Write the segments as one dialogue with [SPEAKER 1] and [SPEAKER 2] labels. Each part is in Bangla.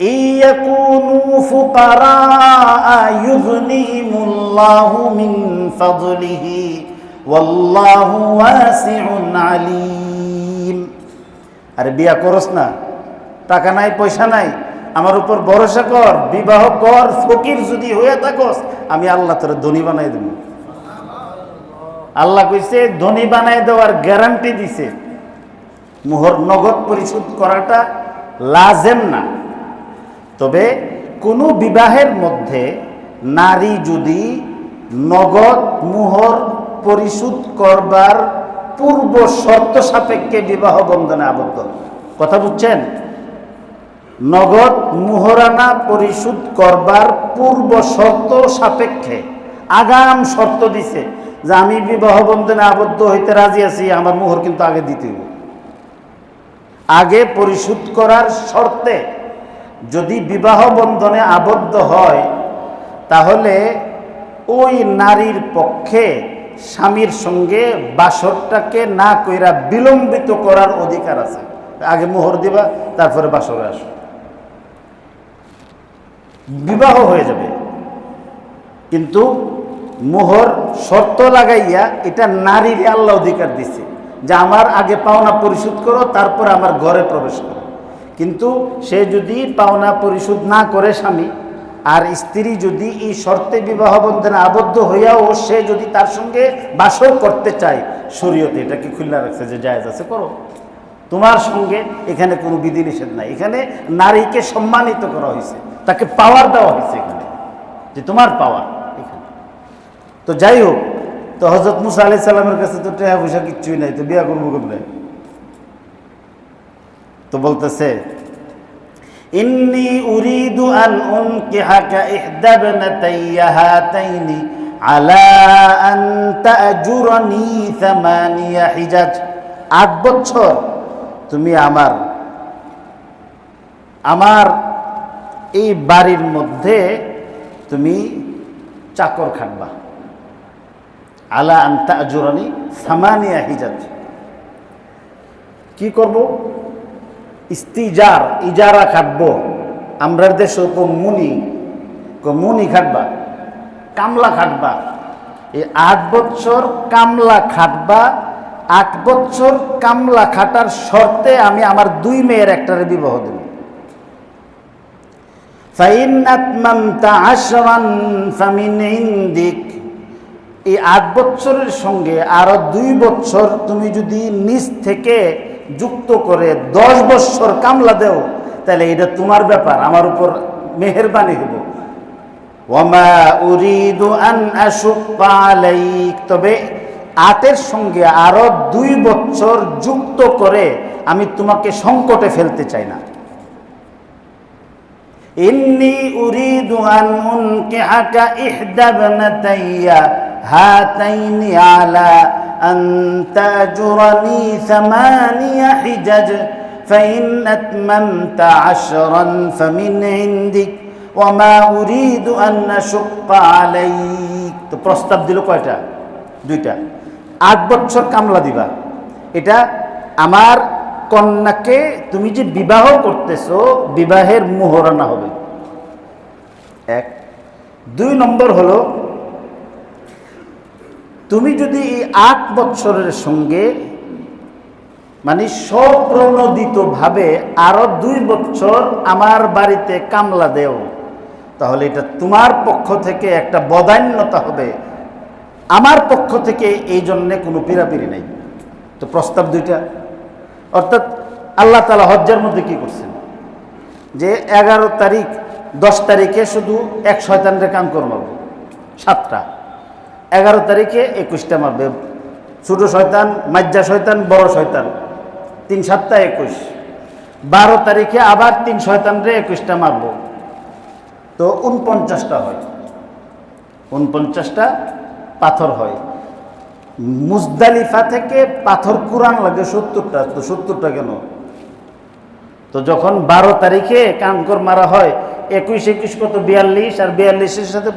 [SPEAKER 1] ইয়াকুনু ফুকারা ইউগনিহিমুল্লাহু মিন ফাদলিহি ওয়াল্লাহু ওয়াসিউন আলিম। আরে বিয়া করস না, টাকা নাই পয়সা নাই, আমার উপর ভরসা কর, বিবাহ কর, ফকির যদি হয়ে থাকস আমি আল্লাহ তোর ধনী বানাই দেব। আল্লাহ কইছে ধনী বানাই দেওয়ার গ্যারান্টি দিছে। মোহর নগদ পরিশোধ করাটা লাজেম না, তবে কোনো বিবাহের মধ্যে নারী যদি নগদ মোহর পরিশোধ করবার পূর্ব শর্ত সাপেক্ষে বিবাহ বন্ধনে আবদ্ধ, কথা বুঝছেন? নগদ মোহরানা পরিশোধ করবার পূর্ব শর্ত সাপেক্ষে আগাম শর্ত দিছে যে আমি বিবাহ বন্ধনে আবদ্ধ হইতে রাজি আছি, আমার মোহর কিন্তু আগে দিতে হবে। আগে পরিশোধ করার শর্তে যদি বিবাহ বন্ধনে আবদ্ধ হয় তাহলে ওই নারীর পক্ষে স্বামীর সঙ্গে বাসরটাকে না কইরা বিলম্বিত করার অধিকার আছে। আগে মোহর দিবা, তারপরে বাসরে আসো, বিবাহ হয়ে যাবে। কিন্তু মোহর শর্ত লাগাইয়া এটা নারীর আল্লাহ অধিকার দিছে যে আমার আগে পাওনা পরিশোধ করো, তারপরে আমার ঘরে প্রবেশ করো। কিন্তু সে যদি পাওনা পরিশোধ না করে স্বামী, আর স্ত্রী যদি এই শর্তে বিবাহ বন্ধনে আবদ্ধ হইয়াও সে যদি তার সঙ্গে বাসর করতে চায়, শরীয়তে এটাকে খুলে রাখছে যে জায়েজ আছে, করো, তোমার সঙ্গে এখানে কোনো বিধিনিষেধ নাই। এখানে নারীকে সম্মানিত করা হয়েছে, তাকে পাওয়ার দেওয়া হয়েছে এখানে, যে তোমার পাওয়ার এখানে। তো যাই হোক, তো হযরত মুসা আলাইহিস সালামের কাছে তো টাকা পয়সা কিচ্ছুই নাই, তো বিয়া করবো কেমনে? তো বলতেছে ইন্নী উরিদু আন উনকিহাকা ইহদা বনাতাইয়া হাতাইনি আলা আন তাজুরনি 8 হিজাজ। 8 বছর তুমি আমার এই বাড়ির মধ্যে তুমি চাকর খাটবা। আলা আন তাজুরনি 8 হিজাজ। কি করব? ইজারা খাটবো। আমরা দেশ মুনি খাটবা, কামলা খাটবা। এই 8 বছর কামলা খাটবা। 8 বছর কামলা খাটার শর্তে আমি আমার 2 মেয়ের একটারে বিবাহ দেব। ফাইন আতমামতা 10 ফামিন ইনদিক। এই 8 বছরের সঙ্গে আরো 2 বছর তুমি যদি নিজ থেকে যুক্ত করে 10 বছর কামলা দেও, তাহলে এটা তোমার ব্যাপার, আমার উপর মেহেরবানি হইব। ওয়ামা উরিদু আন আশুক্কা আলাইক। তবে 8-এর সঙ্গে আরো 2 বছর যুক্ত করে আমি তোমাকে সংকটে ফেলতে চাই না। ইন্নী উরিদু আন উনকিহাকা ইহদা বনাতাইয়া হাতাইনি আলা أن تأجرني 8 حجج فإن أتممت 10 فمن عندك وما أريد أن أشق عليك। তো প্রস্তাব দিল কয়টা? 2টা। 8 বছর কামলা দিবা, এটা আমার কন্যাকে তুমি যে বিবাহ করতেছো বিবাহের মোহরানা হবে 1। 2 নম্বর হলো তুমি যদি এই 8 বছরের সঙ্গে মানে স্বপ্রণোদিতভাবে আরো 2 বছর আমার বাড়িতে কামলা দেও, তাহলে এটা তোমার পক্ষ থেকে একটা বদান্যতা হবে, আমার পক্ষ থেকে এই জন্যে কোনো পীড়াপিড়ি নাই। তো প্রস্তাব 2টা। অর্থাৎ আল্লাহ তাআলা হজ্জের মধ্যে কি করছেন যে 11 তারিখ 10 তারিখে শুধু এক শয়তানরে কাম করবো 7টা, 11 তারিখে 21টা মারবে। ছোট শয়তান, মাজ্জা শয়তান, বড় শয়তান, 3 7 21। 12 তারিখে আবার 3 শয়তানরে 21টা মারবো, তো 49টা হয়। 49টা পাথর হয়। মুজদালিফা থেকে পাথর কুরান লাগে 70টা। তো 70টা কেন? তো যখন 12 তারিখে কানকর মারা হয়, 21 21 কত 42, আর 42-এর সাথে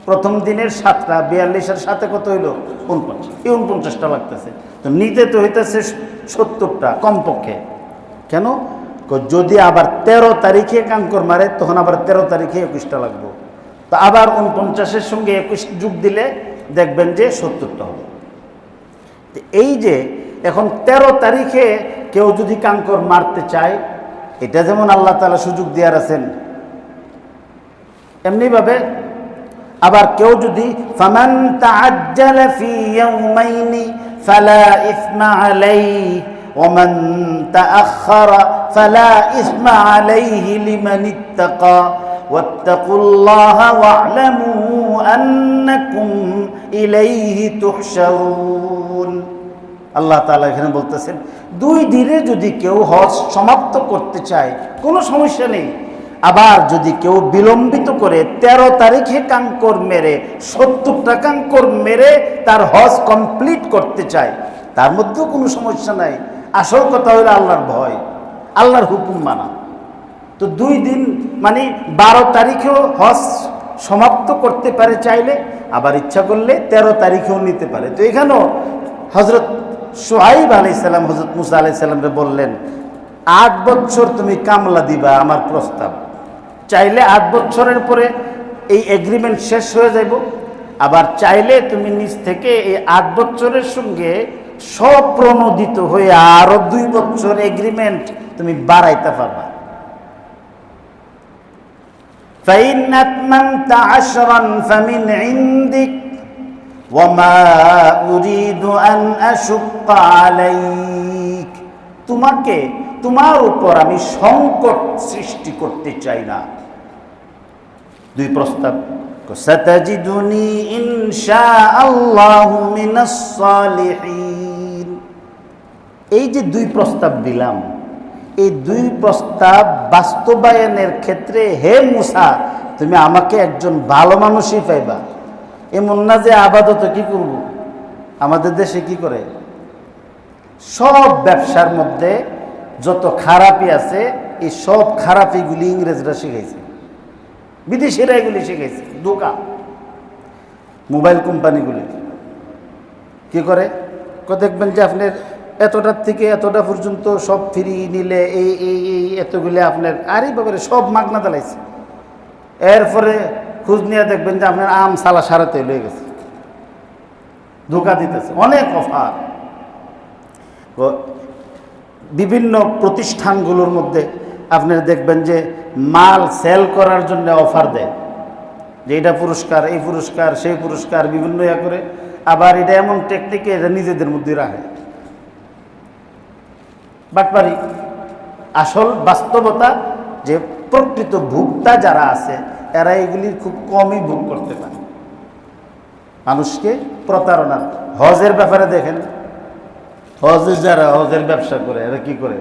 [SPEAKER 1] প্রথম দিনের 7টা, 42-এর সাথে কত হইল 49। এই 49টা লাগতেছে। তো নিতে তো হইতেছে 70টা কমপক্ষে। কেন? যদি আবার 13 তারিখে কাঙ্কর মারে তখন আবার 13 তারিখে 21টা লাগবে। তো আবার 49-এর সঙ্গে 21 যোগ দিলে দেখবেন যে 70টা হবে। এই যে এখন 13 তারিখে কেউ যদি কাঙ্কর মারতে চায়, এটা যেমন আল্লাহ তাআলা সুযোগ দেওয়ার আছেন, এমনিভাবে আবার কেউ যদি ফামান তাআজ্জালা ফি ইয়াওমাইনি ফালা ইসমা আলাইহি ওয়া মান তাআখারা ফালা ইসমা আলাইহি লিমান ইত্তাকা ওয়াত্তাকুল্লাহা ওয়া'লামু আন্নাকুম ইলাইহি তুহশারুন। আল্লাহ তাআলা এখানে বলতেছেন 2 দিনে যদি কেউ হজ সমাপ্ত করতে চায় কোনো সমস্যা নেই। আবার যদি কেউ বিলম্বিত করে 13 তারিখে কাঙ্কর মেরে 70টা কাঙ্কর মেরে তার হজ কমপ্লিট করতে চায়, তার মধ্যেও কোনো সমস্যা নাই। আসল কথা হলো আল্লাহর ভয়, আল্লাহর হুকুম মানা। তো 2 দিন মানে 12 তারিখেও হজ সমাপ্ত করতে পারে চাইলে, আবার ইচ্ছা করলে 13 তারিখেও নিতে পারে। তো এখানেও হযরত শুআইব আলাইহিস সালাম হযরত মুসা আলাইহিস সালামকে বললেন 8 বছর তুমি কামলা দিবা, আমার প্রস্তাব। চাইলে 8 বছরের পরে এই এগ্রিমেন্ট শেষ হয়ে যাইব, আবার চাইলে তুমি নিজ থেকে এই 8 বছরের সঙ্গে স্বপ্রণোদিত হয়ে আরো 2 বছর এগ্রিমেন্ট তুমি বাড়াইতে পারবা। ফাইন আতমামতা 10 ফামিন ইনদিক ওয়া মা উরিদু আন আশুক্কা আলাইক। তোমাকে তোমার উপর আমি সংকট সৃষ্টি করতে চাই না। 2 প্রস্তাব, সাতাজিদুনি ইনশাআল্লাহু মিনাস সালিহিন। এই যে 2 প্রস্তাব দিলাম, এই 2 প্রস্তাব বাস্তবায়নের ক্ষেত্রে হে মুসা তুমি আমাকে একজন ভালো মানুষই পাইবা। এমন না যে আপাতত কি করব, আমাদের দেশে কি করে সব ব্যবসার মধ্যে যত খারাপি আছে এই সব খারাপিগুলি ইংরেজরা শিখাইছে, বিদেশিরা এগুলি শিখাইছে। ধোঁকা মোবাইল কোম্পানিগুলি কি করে, দেখবেন যে আপনার এতটার থেকে এতটা পর্যন্ত সব ফ্রি নিলে এই এই এই এতগুলি আপনার আরে বাবারে সব মাগনা দালাইছে। এরপরে খোঁজ নিয়ে দেখবেন যে আপনার আম সালা সারাতে লয়ে গেছে, ধোঁকা দিতেছে। অনেক অফার বিভিন্ন প্রতিষ্ঠানগুলোর মধ্যে আপনারা দেখবেন যে মাল সেল করার জন্য অফার দেয়, যে এটা পুরস্কার, এই পুরস্কার, সেই পুরস্কার, বিভিন্ন ইয়া করে। আবার এটা এমন টেকনিকে এটা নিজেদের মধ্যে রাখে, বাটপারি। আসল বাস্তবতা যে প্রকৃত ভোক্তা যারা আছে এরা এগুলির খুব কমই ভোগ করতে পারে, মানুষকে প্রতারণা। হজের ব্যাপারে দেখেন, হজে যারা হজের ব্যবসা করে এরা কি করে,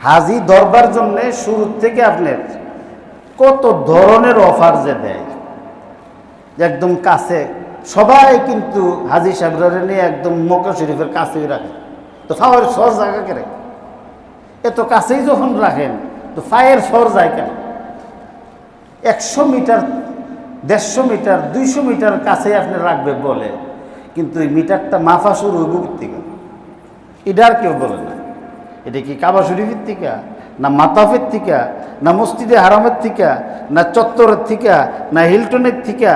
[SPEAKER 1] হাজি দরবার জন্য শুরু থেকে আপনার কত ধরনের অফার যে দেয়, একদম কাছে। সবাই কিন্তু হাজি সাহেবরা নিয়ে একদম মক্কা শরীফের কাছেই রাখে। তো ফাওয়ার সর জায়গা কেন, এত কাছেই যখন রাখেন তো ফায়ের সর যায় কেন? 100 মিটার, 150 মিটার, 200 মিটার কাছে আপনি রাখবে বলে, কিন্তু এই মিটারটা মাফা শুরু হইব থেকে, এটা আর কেউ বলে না। এটা কি কাবা শরীফের থেকে, না মাতাফের থেকে, না মসজিদে হারামের থেকে, না চত্বরের থেকে, না হিলটনের থেকে,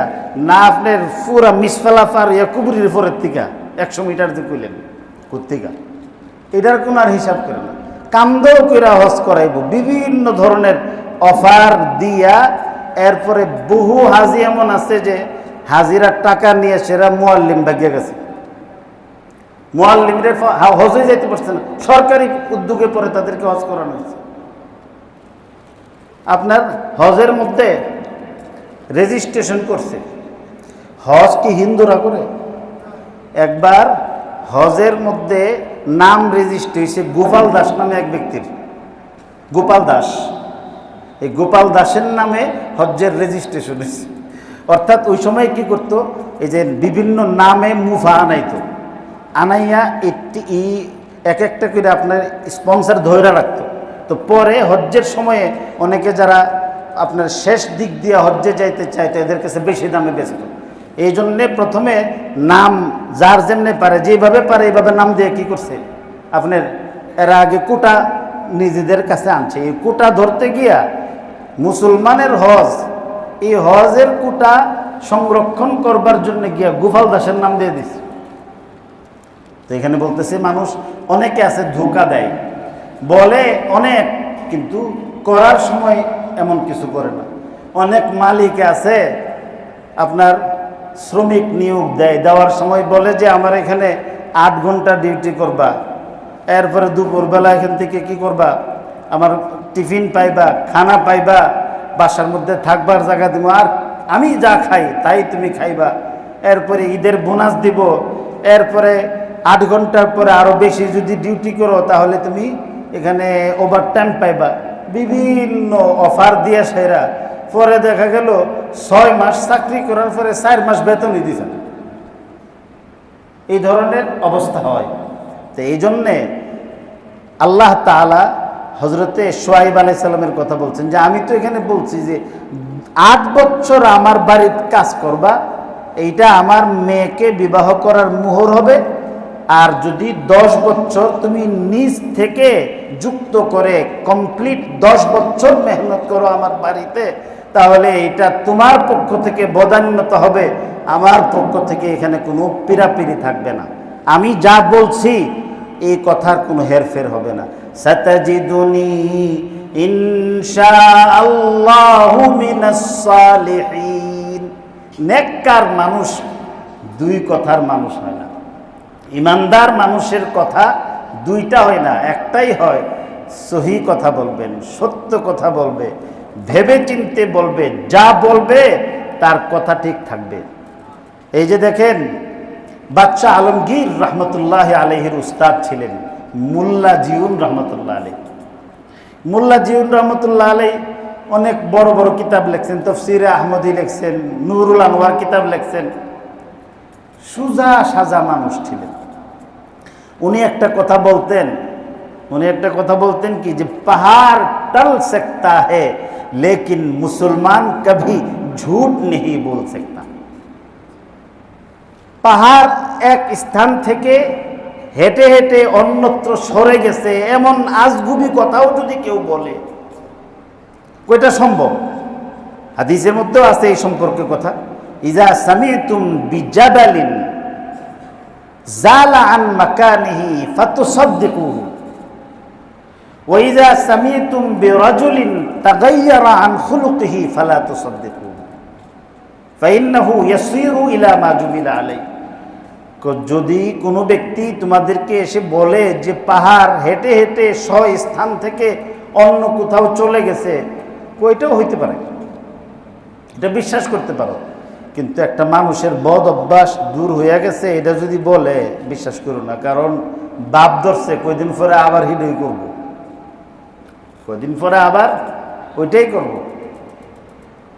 [SPEAKER 1] না আপনার পুরা মিসফালাফার ইয়াকুবুরির ফরের থেকে 100 মিটার যে কইলেন কোথেকে, এটার কোনো আর হিসাব করে না। কামদেও কইরা হজ করাইব বিভিন্ন ধরনের অফার দিয়া। এরপরে বহু হাজি এমন আছে যে হাজিরা টাকা নিয়ে সেরা মুয়াল্লিম ভাগিয়ে গেছে, মুয়াল্লিমদের হজে যাইতে পারছে না, সরকারি উদ্যোগে পরে তাদেরকে হজ করানো হয়েছে। আপনার হজের মধ্যে রেজিস্ট্রেশন করছে, হজ কি হিন্দুরা করে? একবার হজের মধ্যে নাম রেজিস্ট্রি হয়েছে গোপাল দাস নামে এক ব্যক্তির, গোপাল দাস। এই গোপাল দাসের নামে হজ্জের রেজিস্ট্রেশন হয়েছে। অর্থাৎ ওই সময় কি করতো, এই যে বিভিন্ন নামে মুফা আনাইতো, আনাইয়া এক একটা করে আপনার স্পন্সর ধরে রাখতো। তো পরে হজ্জের সময়ে অনেকে যারা আপনার শেষ দিক দিয়ে হজ্জে যাইতে চাইতো এদের কাছে বেশি দামে বেচত। এই জন্যে প্রথমে নাম যার যেমনি পারে, যেভাবে পারে এইভাবে নাম দিয়ে কি করছে আপনার, এরা আগে কোটা নিজেদের কাছে আনছে। এই কোটা ধরতে গিয়া মুসলমানের হজ, এই হজের কোটা সংরক্ষণ করবার জন্য গিয়া গোপাল দাসের নাম দিয়ে দিছে। তো এখানে বলতেছে মানুষ অনেকে আছে ধোঁকা দেয়, বলে অনেক, কিন্তু করার সময় এমন কিছু করে না। অনেক মালিক আছে আপনার শ্রমিক নিয়োগ দেয়, দেওয়ার সময় বলে যে আমার এখানে 8 ঘন্টা ডিউটি করবা, এরপরে দুপুরবেলা এখান থেকে কি করবা, আমার টিফিন পাইবা, খানা পাইবা, বাসার মধ্যে থাকবার জায়গা দিব, আর আমি যা খাই তাই তুমি খাইবা, এরপরে ঈদের বোনাস দিব, এরপরে 8 ঘন্টার পরে আরো বেশি যদি ডিউটি করো তাহলে তুমি এখানে ওভারটাইম পাইবা, বিভিন্ন অফার দিয়ে সেরা। পরে দেখা গেল 6 মাস চাকরি করার পরে 4 মাস বেতনই দিছে না। এই ধরনের অবস্থা হয়। তো এই জন্যে আল্লাহ তাআলা হজরতে শুআইব আলাইহিস সালামের কথা বলছেন যে আমি তো এখানে বলছি যে 8 বছর আমার বাড়িতে কাজ করবা, এইটা আমার মেয়েকে বিবাহ করার মোহর হবে। আর যদি 10 বছর তুমি নিজ থেকে যুক্ত করে কমপ্লিট 10 বছর মেহনত করো আমার বাড়িতে, তাহলে এটা তোমার পক্ষ থেকে বদান্যত হবে, আমার পক্ষ থেকে এখানে কোনো পিরাপিরি থাকবে না। আমি যা বলছি এই কথার কোনো হেরফের হবে না। সাতাজিদুনি ইনশাআল্লাহু মিনাস সালিহিন। নেককার মানুষ 2 কথার মানুষ হয় না। ইমানদার মানুষের কথা 2টা হয় না, একটাই হয়। সহি কথা বলবেন, সত্য কথা বলবে, ভেবে চিনতে বলবে, যা বলবে তার কথা ঠিক থাকবে। এই যে দেখেন বাদশাহ আলমগীর রহমতুল্লাহ আলাইহির উস্তাদ ছিলেন মোল্লা জিউন রহমতুল্লাহ আলাইহি। মোল্লা জিউন রহমতুল্লাহ আলাইহি অনেক বড় বড় কিতাব লিখছেন, তফসিরে আহমদি লিখছেন, নুরুল আনওয়ার কিতাব লিখছেন। সুজা সাজা মানুষ ছিলেন। উনি একটা কথা বলতেন কি যে পাহাড় টল सकता है लेकिन मुसलमान कभी झूठ नहीं बोल सकता। পাহাড় এক স্থান থেকে হেঁটে হেঁটে অন্যত্র সরে গেছে এমন আজগুবি কথাও যদি কেউ বলে, কয়টা সম্ভব? হাদিসের মধ্যেও আছে এই সম্পর্কে কথা। ইজা সামিতুম বিজাবালিন জালা আন মাকানিহি ফাতুসাদ্দিকুহু ওয়া ইজা সামিতুম বিরাজুলিন তাগায়্যারা আন খুলুকিহি ফালা তুসাদ্দিকুহু ফাইন্নাহু ইয়াসিরু ইলা মা জুবিলা আলাইহি। যদি কোনো ব্যক্তি তোমাদেরকে এসে বলে যে পাহাড় হেঁটে হেঁটে স্থান থেকে অন্য কোথাও চলে গেছে, ওইটাও হইতে পারে, এটা বিশ্বাস করতে পারো। কিন্তু একটা মানুষের বদ অভ্যাস দূর হয়ে গেছে এটা যদি বলে, বিশ্বাস করো না। কারণ বাপ ধরছে, কয়দিন পরে আবার হিডই করব, কয়দিন পরে আবার ওইটাই করব।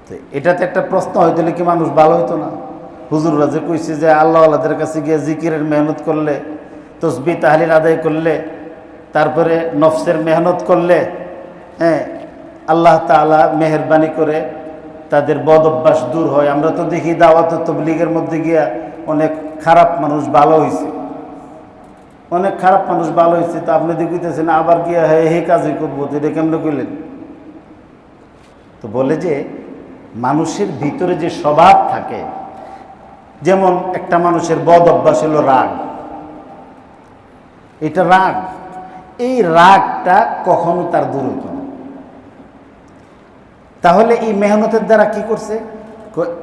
[SPEAKER 1] তো এটাতে একটা প্রশ্ন হইতে কি মানুষ ভালো হইতো না? হুজুররা যে কইছে যে আল্লাহ আল্লাহদের কাছে গিয়ে জিকিরের মেহনত করলে, তসবিহ তাহলিল আদায় করলে, তারপরে নফসের মেহনত করলে, হ্যাঁ, আল্লাহ তাআলা মেহেরবানি করে তাদের বদ অভ্যাস দূর হয়। আমরা তো দেখি দাওয়াত তাবলীগের মধ্যে গিয়া অনেক খারাপ মানুষ ভালো হয়েছে, অনেক খারাপ মানুষ ভালো হয়েছে। তো আপনি দেখিতেছেন আবার গিয়া হে কাজই করবো, তো এটা কেমন করলেন? তো বলে যে মানুষের ভিতরে যে স্বভাব থাকে, যেমন একটা মানুষের বদ অভ্যাস হলো রাগ। এটা রাগ, এই রাগটা কখনো তার দূর হতো না। তাহলে এই মেহনতের দ্বারা কি করছে?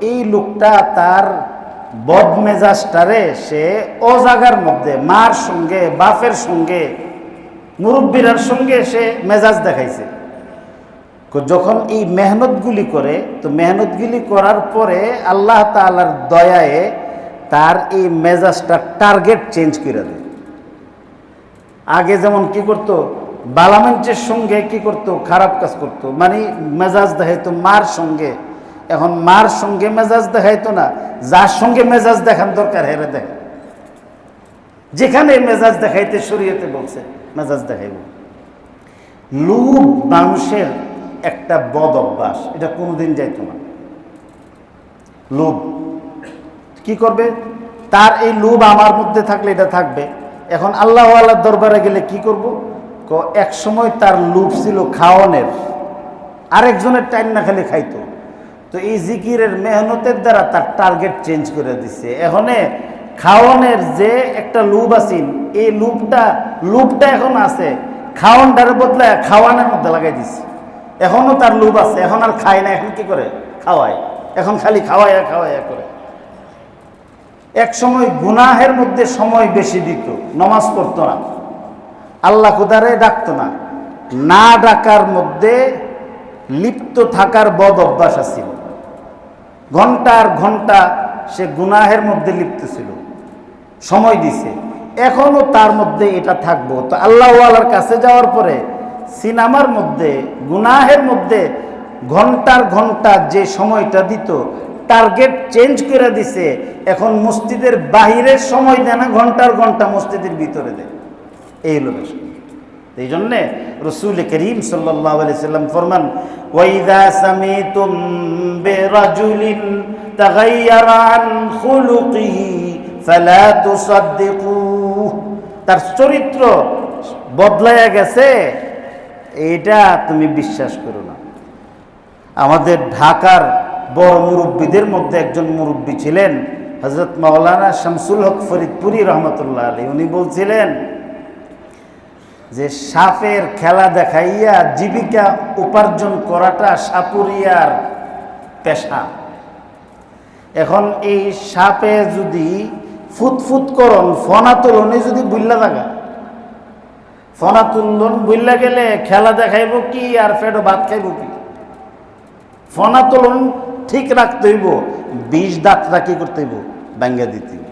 [SPEAKER 1] এই লোকটা তার বদমেজাজটারে সে অজাগার মধ্যে মার সঙ্গে, বাপের সঙ্গে, মুরব্বীরার সঙ্গে সে মেজাজ দেখাইছে। যখন এই মেহনতগুলি করে, তো মেহনতগুলি করার পরে আল্লাহ তাআলার দয়ায় তার এই মেজাজটা টার্গেট চেঞ্জ করে দেয়। আগে যেমন কি করত, বালামেন্টের সঙ্গে কি করত, খারাপ কাজ করত, মানে মেজাজ দেখাইতো মার সঙ্গে। এখন মার সঙ্গে মেজাজ দেখাইতো না, যার সঙ্গে মেজাজ দেখান দরকার হেরে দেখ, যেখানে মেজাজ দেখাইতে শরীয়তে বলছে মেজাজ দেখাইব। লোভ মানুষের একটা বদ অভ্যাস, এটা কোনোদিন যাইতো না। লোভ কি করবে? তার এই লোভ আমার মধ্যে থাকলে এটা থাকবে। এখন আল্লাহ আল্লাহর দরবারে গেলে কি করব? এক সময় তার লোভ ছিল খাওয়ানোর, আরেকজনের টাইম না খালি খাইতো। তো এই জিকিরের মেহনতের দ্বারা তার টার্গেট চেঞ্জ করে দিচ্ছে। এখানে খাওয়ানোর যে একটা লোভ আছিল, এই লোভটা এখন আছে, খাওয়ানটার বদলে খাওয়ানোর মধ্যে লাগাই দিচ্ছে। এখনো তার লোভ আছে, এখন আর খায় না, এখন কি করে খাওয়ায়, এখন খালি খাওয়াইয়া করে। এক সময় গুনাহের মধ্যে সময় বেশি দিত, নামাজ পড়তো না, আল্লাহ খুদারে ডাকতো না, না ডাকার মধ্যে লিপ্ত থাকার বদ অভ্যাস আছিল। ঘন্টার ঘন্টা সে গুনাহের মধ্যে লিপ্ত ছিল, সময় দিছে, এখনো তার মধ্যে এটা থাকবো। তো আল্লাহওয়ালার কাছে যাওয়ার পরে সিনেমার মধ্যে, গুনাহের মধ্যে ঘন্টার ঘন্টা যে সময়টা দিত, টার্গেট চেঞ্জ করে দিছে। এখন মসজিদের বাহিরের সময় দেয় না, ঘন্টার ঘন্টা মসজিদের ভিতরে দেয়। এই হলো বিষয়। এই জন্যে রসুল করিম সাল্লাল্লাহু আলাইহি সাল্লাম ফরমান, ওয়াইদা সামিতুম বিরাজুলিন তাগায়্যারা আন খুলুকিহি ফালা তুসাদ্দিকুহ, তার চরিত্র বদলায়া গেছে, এটা তুমি বিশ্বাস করো না। আমাদের ঢাকার বড় মুরব্বীদের মধ্যে একজন মুরব্বী ছিলেন হযরত মাওলানা শামসুল হক ফরিদপুরি রহমতুল্লাহ আলাইহি। উনি বলছিলেন যে সাপের খেলা দেখাইয়া জীবিকা উপার্জন করাটা সাপুরিয়ার পেশা। এখন এই সাপে যদি ফুটফুট করন, ফনা তুলনে যদি বুল্লা থাকা, ফনা তুলন বুল্লা গেলে খেলা দেখাইব কি আর পেটও ভাত খাইব কি? ফনা তুলন ঠিক রাখতে হইব, ২০ দাঁতরা কি করতে হইব? ভাঙ্গা দিতে হইব,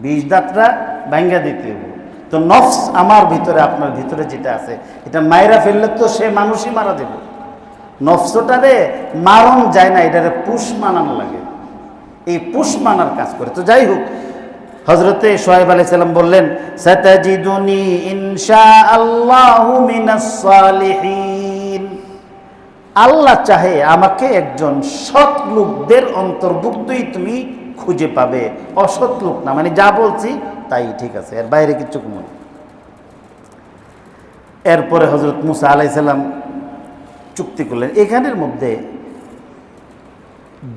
[SPEAKER 1] ২০ দাঁতরা ভাঙ্গা দিতে হইব। তো নফস আমার ভিতরে, আপনার ভিতরে যেটা আছে, এটা মাইরা ফেললে তো সে মানুষই মারা দেব। নফসটারে মারণ যায় না, এটারে পুষ মানানো লাগে, এই পুষ মানার কাজ করে। তো যাই হোক, হযরতে শুআয়ব আলাইহিস সালাম বললেন, সাতাজিদুনি ইনশাআল্লাহু মিনাস সালিহিন, আল্লাহ চাহে আমাকে একজন সৎ লোকদের অন্তর্ভুক্তই তুমি খুঁজে পাবে, অসৎ লোক না। মানে যা বলছি তাই ঠিক আছে, এর বাইরে কিচ্ছু কমন। এরপরে হযরত মুসা আলাইহিস সালাম চুক্তি করলেন। এখানের মধ্যে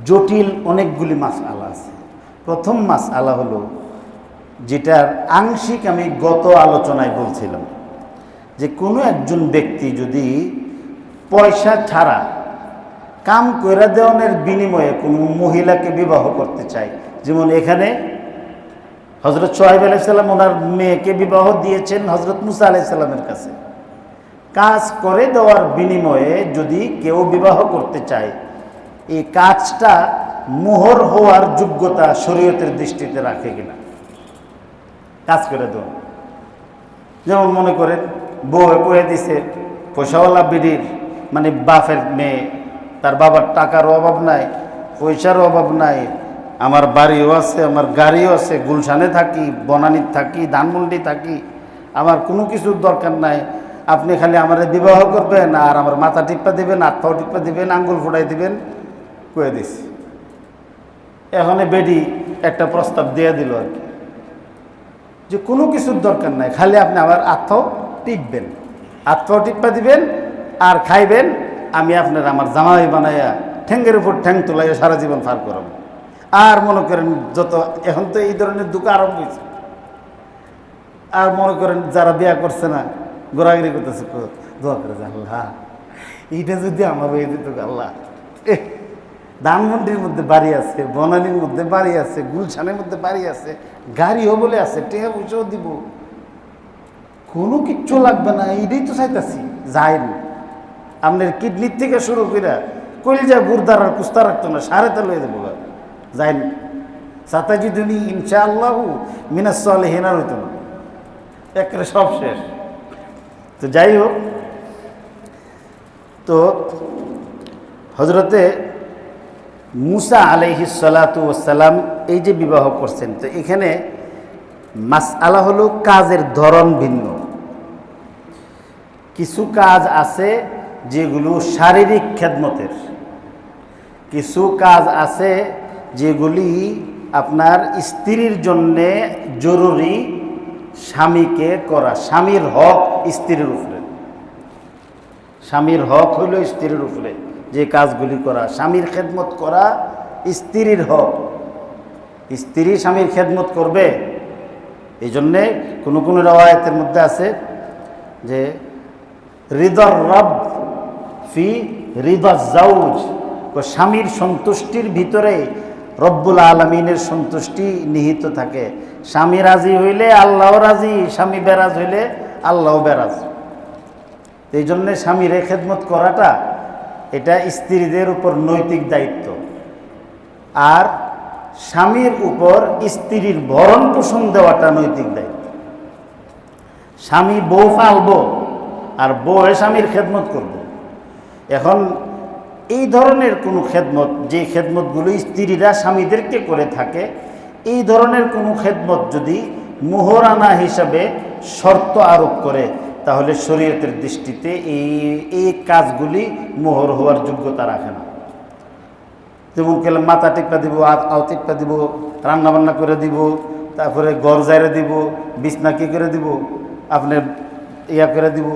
[SPEAKER 1] জটিল অনেকগুলি মাসআলা আছে। প্রথম মাসআলা হলো, যেটার আংশিক আমি গত আলোচনায় বলছিলাম, যে কোনো একজন ব্যক্তি যদি পয়সা ছাড়া কাম কইরা দেওয়ানের বিনিময়ে কোনো মহিলাকে বিবাহ করতে চায়, যেমন এখানে হযরত শুআয়ব আলাইহিস সালাম ওনার মেয়েকে বিবাহ দিয়েছেন হযরত মুসা আলাইহিস সালামের কাছে। কাজ করে দেওয়ার বিনিময়ে যদি কেউ বিবাহ করতে চায়, এই কাজটা মোহর হওয়ার যোগ্যতা শরীয়তের দৃষ্টিতে রাখে কিনা, কাজ করে দেওয়া। যেমন মনে করেন বউ কয়ে দিছে, পয়সাওয়ালা বিড়ির মানে বাপের মেয়ে, তার বাবার টাকার অভাব নাই, পয়সার অভাব নাই, আমার বাড়িও আছে, আমার গাড়িও আছে, গুলশানে থাকি, বনানীতে থাকি, ধানমন্ডি থাকি, আমার কোনো কিছুর দরকার নাই, আপনি খালি আমার বিবাহ করবেন আর আমার মাথা টিপ্পা দিবেন, হাত পাও টিপ্পা দিবেন, আঙ্গুল ফোটাই দিবেন, কয়ে দিছি। এখন বেডি একটা প্রস্তাব দিয়ে দিল আর কি, যে কোনো কিছুর দরকার নাই, খালি আপনি আমার আত্মাও টিপবেন, আত্মাও টিপ্পা দিবেন আর খাইবেন, আমি আপনার আমার জামাই বানাইয়া ঠ্যাঙ্গের উপর ঠ্যাং তোলাইয়া সারা জীবন পার করাবো। আর মনে করেন যত, এখন তো এই ধরনের দুঃখ আরম্ভ হয়েছে, আর মনে করেন যারা বিয়া করছে না, ঘোরাঘুরি করতেছে, দোয়া করে যে আল্লাহ এইটা যদি আমার হয়ে দিত, আল্লাহ ধানমন্ডির মধ্যে বাড়ি আছে, বনানীর মধ্যে বাড়ি আছে, গুলশানের মধ্যে বাড়ি আছে, গাড়িও বলে আছে, টেহা পয়সাও দিব, কোনো কিচ্ছু লাগবে না, এইটাই তো চাইতেছি। যাইনি আপনার কিডনির থেকে শুরু করে কলিজা গুরদার আর কুস্তা রাখতো না, সাড়ে তেল হয়ে দেবো, যাইনি। সাতাজিদুনি ইনশাআল্লাহু মিনাস সালিহিন আর হইতো না, একেবারে সব শেষ। তো যাই হোক, তো হযরতে মুসা আলাইহিস সালাতু ওয়াস সালাম এই যে বিবাহ করছেন, তো এখানে মাসআলা হলো কাজের ধরন ভিন্ন। কিছু কাজ আছে যেগুলো শারীরিক খেদমতের, কিছু কাজ আছে যেগুলি আপনার স্ত্রীর জন্যে জরুরি, স্বামীকে করা, স্বামীর হক স্ত্রীর উপরে, স্বামীর হক হইল স্ত্রীর উপরে যে কাজগুলি করা, স্বামীর খেদমত করা স্ত্রীর হক। স্ত্রী স্বামীর খেদমত করবে। এই জন্যে কোনো কোনো রওয়ায়াতের মধ্যে আছে যে রিদার রব ফি রিদার জাউজ, স্বামীর সন্তুষ্টির ভিতরে রব্বুল আলমিনের সন্তুষ্টি নিহিত থাকে। স্বামী রাজি হইলে আল্লাহও রাজি, স্বামী বেরাজ হইলে আল্লাহও বেরাজ। এই জন্যে স্বামীর খেদমত করাটা এটা স্ত্রীদের উপর নৈতিক দায়িত্ব। আর স্বামীর উপর স্ত্রীর ভরণ পোষণ দেওয়াটা নৈতিক দায়িত্ব। স্বামী বউ পালবো আর বউ স্বামীর খেদমত করব। এখন এই ধরনের কোনো খেদমত, যে খেদমতগুলো স্ত্রীরা স্বামীদেরকে করে থাকে, এই ধরনের কোনো খেদমত যদি মোহরানা হিসাবে শর্ত আরোপ করে, তাহলে শরীয়তের দৃষ্টিতে এই কাজগুলি মোহর হওয়ার যোগ্যতা রাখে না। যেমন কেলে মাথা টিপা দিব, আও টিপা দিব, রান্নাবান্না করে দিব, তারপরে ঘর জায়রে দিব, বিছনা কি করে দিব, আপনার ইয়া করে দিব,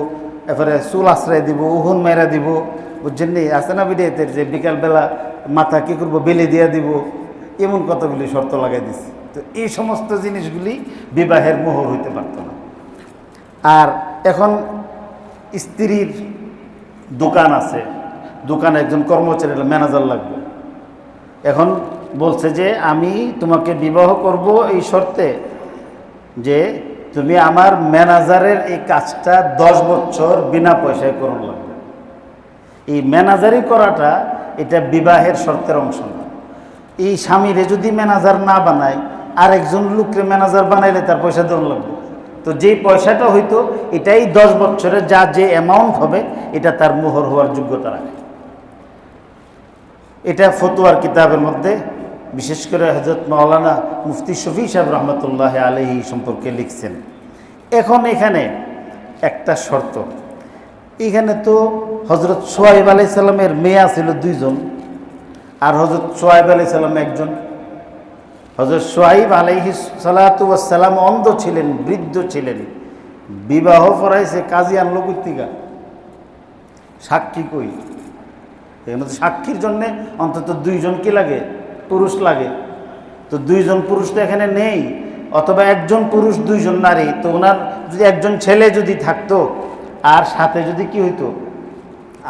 [SPEAKER 1] এরপরে চুল আশ্রয় দিব, উহুন মেরা দিব, বুঝছেন নি? আছে না বিদেতের যে বিকালবেলা মাথা কি করবো বেলে দিয়ে দিব, এমন কতগুলি শর্ত লাগাই দিচ্ছে। তো এই সমস্ত জিনিসগুলি বিবাহের মোহর হইতে পারত না। আর এখন স্ত্রীর দোকান আছে, দোকানে একজন কর্মচারী ম্যানেজার লাগবে। এখন বলছে যে আমি তোমাকে বিবাহ করব এই শর্তে যে তুমি আমার ম্যানেজারের এই কাজটা 10 বছর বিনা পয়সায় করুন লাগবে। এই ম্যানেজারি করাটা এটা বিবাহের শর্তের অংশ না। এই স্বামীরে যদি ম্যানেজার না বানায়, আর একজন লোককে ম্যানেজার বানাইলে তার পয়সা দেওয়া লাগবে। তো যেই পয়সাটা হইতো এটাই 10 বছরে যা যে অ্যামাউন্ট হবে এটা তার মোহর হওয়ার যোগ্যতা রাখে। এটা ফতোয়ার কিতাবের মধ্যে বিশেষ করে হযরত মাওলানা মুফতি শফি সাহেব রহমতুল্লাহ আলাইহি সম্পর্কে লিখছেন। এখন এখানে একটা শর্ত, এখানে তো হযরত সোহাইব আলাইহিস সালামের মেয়ে ছিল 2 জন, আর হযরত সোহাইব আলাইহিস সালাম একজন। হযরত সোহাইব আলাইহিস সালাতু ওয়াস সালাম অন্ধ ছিলেন, বৃদ্ধ ছিলেন, বিবাহ পড়াইছে, কাজী আনলো কর্তিকা, সাক্ষী কই? এর মধ্যে সাক্ষীর জন্য অন্তত 2 জন কি লাগে? পুরুষ লাগে। তো 2 জন পুরুষ তো এখানে নেই, অথবা একজন পুরুষ 2 জন নারী। তো ওনার যদি একজন ছেলে যদি থাকতো, আর সাথে যদি কি হইতো,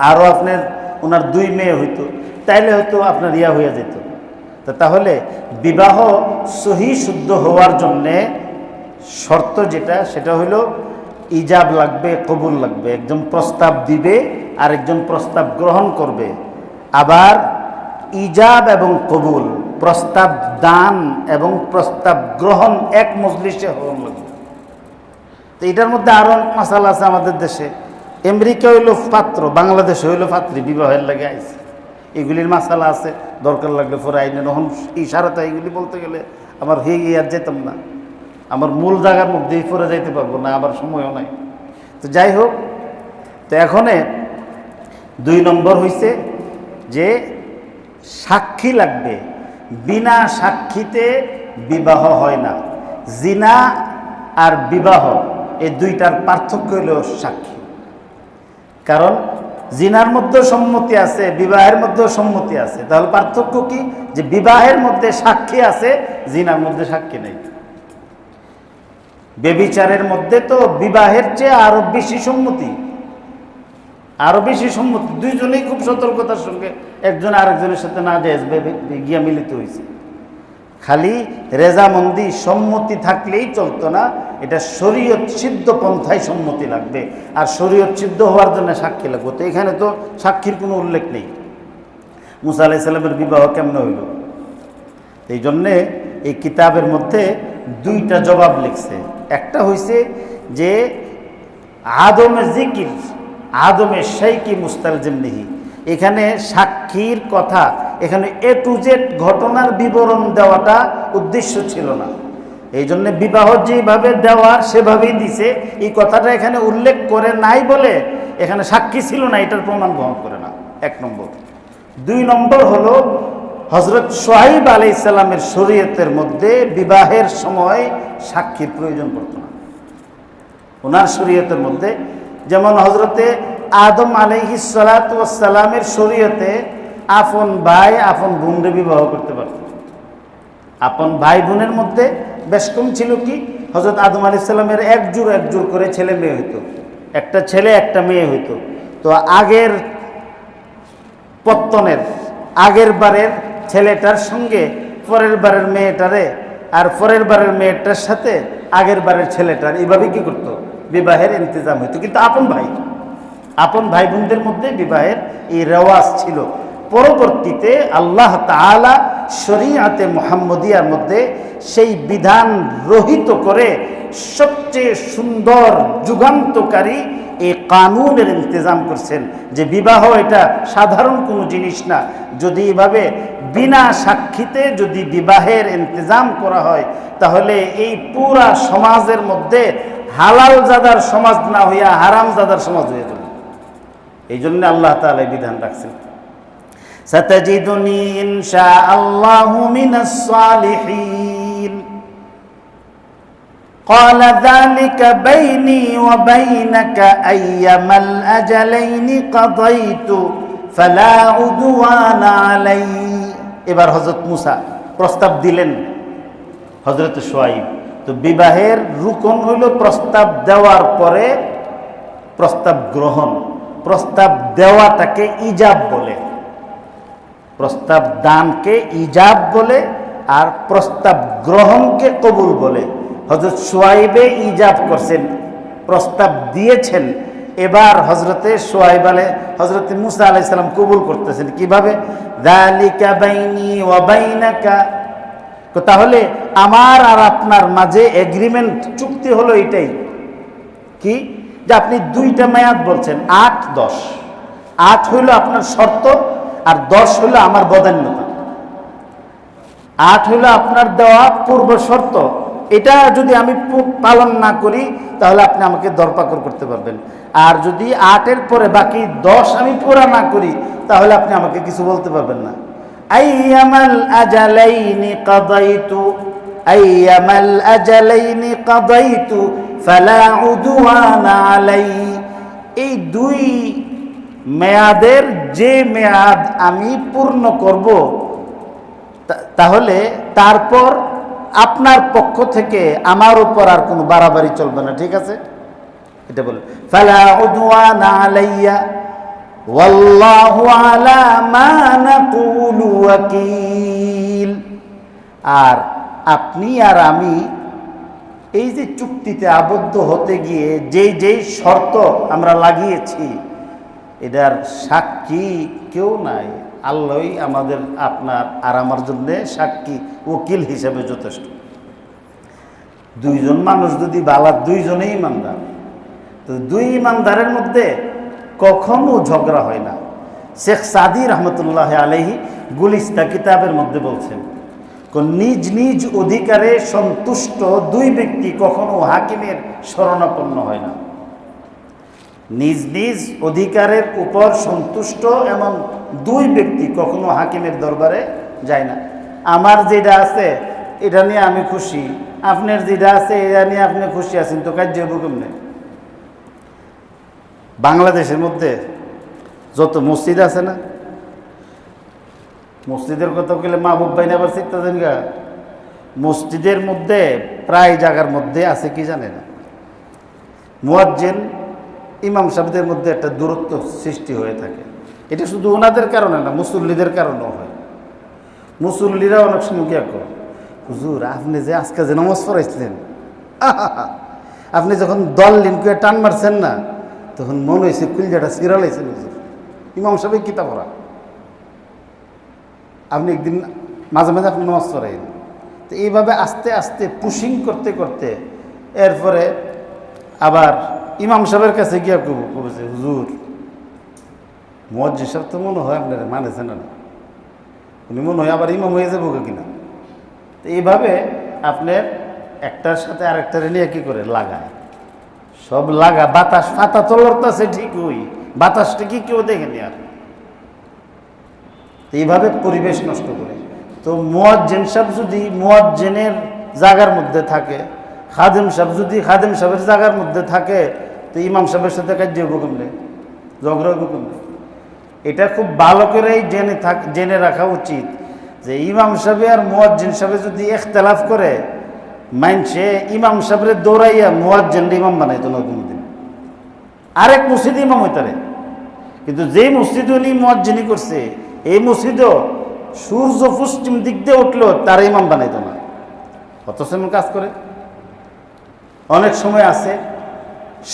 [SPEAKER 1] আরও আপনার ওনার 2 মেয়ে হইতো, তাইলে হয়তো আপনার ইয়া হয়ে যেত। তো তাহলে বিবাহ সহি শুদ্ধ হওয়ার জন্যে শর্ত যেটা, সেটা হলো ইজাব লাগবে, কবুল লাগবে। একজন প্রস্তাব দিবে আর একজন প্রস্তাব গ্রহণ করবে। আবার ইজাব এবং কবুল, প্রস্তাব দান এবং প্রস্তাব গ্রহণ এক মজলিসে হওয়া লাগবে। তো এটার মধ্যে আরও মাসালা আছে আমাদের দেশে। আমেরিকা হইল পাত্র, বাংলাদেশে হইল পাত্রী, বিবাহের লাগে আইছে। এগুলির মাসালা আছে, দরকার লাগলে পরে আইনে নহন ইশারাতে এগুলি বলতে গেলে আমার হয়ে গিয়ে আর যেতাম না, আমার মূল জায়গার মধ্যেই পরে যাইতে পারবো না, আবার সময়ও নাই। তো যাই হোক, তো এখানে 2 নম্বর হইছে যে সাক্ষী লাগবে। বিনা সাক্ষীতে বিবাহ হয় না। জিনা আর বিবাহ এই দুইটার পার্থক্য হলো সাক্ষী। কারণ জিনার মধ্যে সম্মতি আছে, বিবাহের মধ্যেও সম্মতি আছে। তাহলে পার্থক্য কি? যে বিবাহের মধ্যে সাক্ষী আছে, জিনার মধ্যে সাক্ষী নেই। ব্যভিচারের মধ্যে তো বিবাহের চেয়ে আরো বেশি সম্মতি, আরো বেশি সম্মতি। 2 জনেই খুব সতর্কতার সঙ্গে একজন আরেকজনের সাথে না যায় গিয়া মিলিত হয়েছে। খালি রেজামন্দি সম্মতি থাকলেই চলতো না, এটা শরীয়ত সিদ্ধ পন্থায় সম্মতি লাগবে। আর শরীয়ত সিদ্ধ হওয়ার জন্য সাক্ষী লাগবে। তো এখানে তো সাক্ষীর কোনো উল্লেখ নেই। মুসা আলাইহিস সালামের বিবাহ কেমনে হইল? এই জন্যে এই কিতাবের মধ্যে 2টা জবাব লিখছে। একটা হইছে যে আদমে জিকির, আদমে শাইকি মুস্তালজিম নিহি, এখানে সাক্ষীর কথা, এখানে A to Z ঘটনার বিবরণ দেওয়াটা উদ্দেশ্য ছিল না। এই জন্য বিবাহ যেভাবে দেওয়া সেভাবেই দিছে। এই কথাটা এখানে উল্লেখ করে নাই বলে এখানে সাক্ষী ছিল না, এটার প্রমাণ বহন করে না, 1 নম্বর। 2 নম্বর হলো হযরত সোহাইব আলাইহিস সালামের শরীয়তের মধ্যে বিবাহের সময় সাক্ষীর প্রয়োজন পড়ত না। ওনার শরীয়তের মধ্যে। যেমন হজরতে আদম আলাইহিস সালাতু ওয়াস সালামের শরীয়তে আপন ভাই আপন বোনকে বিবাহ করতে পারত। আপন ভাই বোনের মধ্যে বেশ কম ছিল কি, হজরত আদম আলাইহিস সালামের এক জোর করে ছেলে মেয়ে হইতো, একটা ছেলে একটা মেয়ে হইতো। তো আগের পত্তনের আগের বারের ছেলেটার সঙ্গে পরের বারের মেয়েটারে, আর পরের বারের মেয়েটার সাথে আগের বারের ছেলেটার, এইভাবে কি করতো, বিবাহের ইন্তজাম হইতো। কিন্তু আপন ভাই বোনদের মধ্যে বিবাহের এই রেওয়াজ ছিল। পরবর্তীতে আল্লাহ তাআলা শরীআতে মুহাম্মদিয়ার মধ্যে সেই বিধান রহিত করে সবচেয়ে সুন্দর যুগান্তকারী এই কানুনের ইন্তজাম করছেন যে বিবাহ এটা সাধারণ কোনো জিনিস না। যদি এভাবে বিনা সাক্ষীতে যদি বিবাহের ইন্তজাম করা হয়, তাহলে এই পুরা সমাজের মধ্যে হালাল জাদার সমাজ না হইয়া হারাম জাদার সমাজ হয়ে যাবে। এই জন্য আল্লাহ তাআলা এই বিধান রাখছেন। সাতাজিদুনি ইনশাআল্লাহু মিনাস সালিহিন। قال ذلك بيني وبينك أيما الأجلين قضيت فلا عدوان علي। এবার হযরত মুসা প্রস্তাব দিলেন হযরত শুআয়ব। তো বিবাহের রুকন হইল প্রস্তাব দেওয়ার পরে প্রস্তাব গ্রহণ। প্রস্তাব দেওয়াটাকে ইজাব বলে, প্রস্তাব দানকে ইজাব বলে, আর প্রস্তাব গ্রহণকে কবুল বলে। হযরত শুআয়বে ইজাব করছেন, প্রস্তাব দিয়েছেন। এবার হযরতে মুসা আলাইহিস সালাম কবুল করতেছেন। কিভাবে? যালিকা বাইনি ওয়া বাইনাকা। তাহলে আমার আর আপনার মাঝে এগ্রিমেন্ট, চুক্তি হলো এটাই কি, যে আপনি 2টা মেয়াদ বলছেন, 8-10। 8 হইল আপনার শর্ত, আর 10 হইল আমার বদান্যতা। 8 হইল আপনার দেওয়া পূর্ব শর্ত, এটা যদি আমি পালন না করি তাহলে আপনি আমাকে দরপাকড় করতে পারবেন। আর যদি 8-এর পরে বাকি 10 আমি পুরা না করি তাহলে আপনি আমাকে কিছু বলতে পারবেন না। আইয়ামাল আজালাইনি কাদাইতু, আইয়ামাল আজালাইনি কাদাইতু ফালা উদওয়ানা আলাই। এই 2 মেয়াদের যে মেয়াদ আমি পূর্ণ করব, তাহলে তারপর আপনার পক্ষ থেকে আমার উপর আর কোনো বাড়াবাড়ি চলবে না, ঠিক আছে? এটা বলে ফালা উদওয়ানা আলাইয়া ওয়াল্লাহু আলা মা নাকুলু ওয়াকিল। আর আপনি আর আমি এই যে চুক্তিতে আবদ্ধ হতে গিয়ে যেই শর্ত আমরা লাগিয়েছি, এটার সাক্ষী কেউ নাই, আল্লাহই আমাদের, আপনার আর আমার জন্য সাক্ষী, উকিল হিসেবে যথেষ্ট। 2 জন মানুষ যদি বালা, 2 জনেই ইমানদার, তো 2 ইমানদারের মধ্যে কখনো ঝগড়া হয় না। শেখ সাদি রহমতুল্লাহ আলাইহি গুলিস্তা কিতাবের মধ্যে বলছেন, নিজ নিজ অধিকারে সন্তুষ্ট 2 ব্যক্তি কখনো হাকিমের শরণাপন্ন হয় না। নিজ নিজ অধিকারের উপর সন্তুষ্ট এমন 2 ব্যক্তি কখনো হাকিমের দরবারে যায় না। আমার যেটা আছে এটা নিয়ে আমি খুশি, আপনার যেটা আছে এটা নিয়ে আপনি খুশি আছেন, তো কাজ যাবো কেমনে? বাংলাদেশের মধ্যে যত মসজিদ আছে না, মসজিদের কথা বলে মাহবুব ভাই আবার চিন্তা দেন গা, মসজিদের মধ্যে প্রায় জায়গার মধ্যে আছে কি জানে না, মুয়াজ্জিন ইমাম সাহেবদের মধ্যে একটা দূরত্ব সৃষ্টি হয়ে থাকে। এটা শুধু ওনাদের কারণে না, মুসল্লিদের কারণেও হয়। মুসল্লিরা অনেক সময় কি করে, হুজুর আপনি যে আজকে যে নামাজ পড়াইছিলেন, আপনি যখন দল লিনকে টান মারছেন না, তখন মনে হয়েছে কুলজাটা সিরালাইছেন হুজুর, ইমাম সাহেব কিতা পড়া। আপনি একদিন মাঝে মাঝে আপনি নামাজ পড়াইন। তো এইভাবে আস্তে আস্তে পুশিং করতে করতে এরপরে আবার ইমাম সাহেবের কাছে গিয়া করেছে, হুজুর মুয়াজ্জিন সাহেব তো মনে হয় আপনার মানেছেন না, উনি মনে হয় আবার ইমাম হয়ে যাবো কিনা। তো এইভাবে আপনার একটার সাথে আরেকটার নিয়ে কী করে লাগায়, সব লাগা, বাতাস ফাতা তো লড়তেছে ঠিকই, বাতাসটা কি কেউ দেখেনি। আর এইভাবে পরিবেশ নষ্ট করে। তো মুয়াজ্জিন সাহেব যদি মুয়াজ্জিনের জায়গার মধ্যে থাকে, খাদেম সাহেব যদি খাদেম সাহেবের জায়গার মধ্যে থাকে তো ইমাম সাহেবের সাথে কাজ হইব কেমনে, ঝগড়া হইব কেমনে? এটা খুব ভালো করেই জেনে রাখা উচিত যে ইমাম সাহেব আর মুয়াজ্জিন সাহেব যদি ইখতিলাফ করে, মানছে ইমাম সাহেবরে দৌড়াইয়া মুয়াজ্জিনরে ইমাম বানাইতো না কোনোদিন, আরেক মসজিদে ইমাম হইতারে। কিন্তু যেই মসজিদ উনি মুয়াজ্জিনি করছে, এই মসজিদও সূর্য পশ্চিম দিক দিয়ে উঠলো তার ইমাম বানাইতো না, অথচ এমন কাজ করে। অনেক সময় আছে